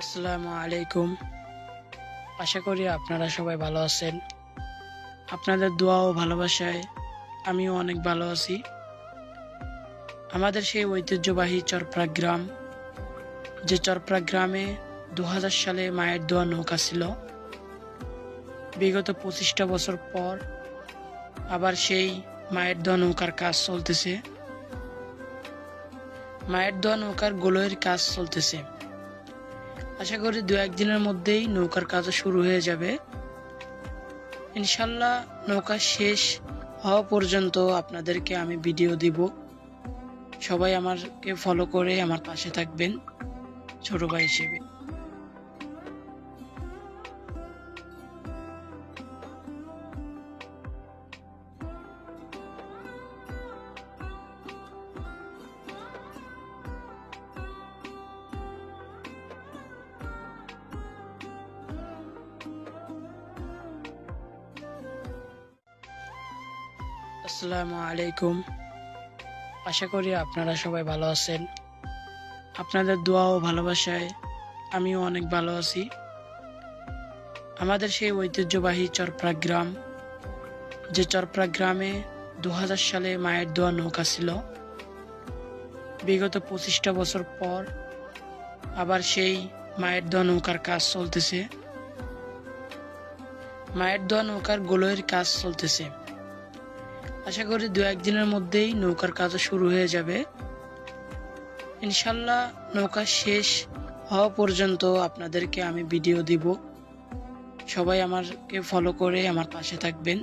আসসালামু আলাইকুম। আশা করি আপনারা সবাই ভালো আছেন। আপনাদের দোয়া ও ভালোবাসায় আমিও অনেক ভালো আছি। আমাদের সেই ঐতিহ্যবাহী চরপড়া গ্রাম, যে চরপড়া গ্রামে 2000 সালে মায়ের দোয়া নৌকা ছিল। বিগত 25টা বছর পর আবার সেই মায়ের দোয়া নৌকার কাজ চলতেছে। মায়ের দোয়া নৌকার গোলয়ের কাজ চলতেছে। আশা করি 2-1 দিনের মধ্যেই নৌকার কাজও শুরু হয়ে যাবে। ইনশাল্লাহ নৌকা শেষ হওয়া পর্যন্ত আপনাদেরকে আমি ভিডিও দিব। সবাই আমাকে ফলো করে আমার পাশে থাকবেন ছোট ভাই হিসেবে। আসসালামু আলাইকুম। আশা করি আপনারা সবাই ভালো আছেন। আপনাদের দোয়া ও ভালোবাসায় আমিও অনেক ভালো আছি। আমাদের সেই ঐতিহ্যবাহী চরপড়া গ্রাম, যে চরপড়া গ্রামে 2000 সালে মায়ের দোয়া নৌকা ছিল। বিগত 25টা বছর পর আবার সেই মায়ের দোয়া নৌকার কাজ চলতেছে। মায়ের দোয়া নৌকার গোলয়ের কাজ চলতেছে। আশা করি 2-1 দিনের মধ্যেই নৌকার কাজও শুরু হয়ে যাবে। ইনশাল্লাহ নৌকা শেষ হওয়া পর্যন্ত আপনাদেরকে আমি ভিডিও দিব। সবাই আমাকে ফলো করে আমার পাশে থাকবেন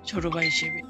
ছোট ভাই হিসেবে।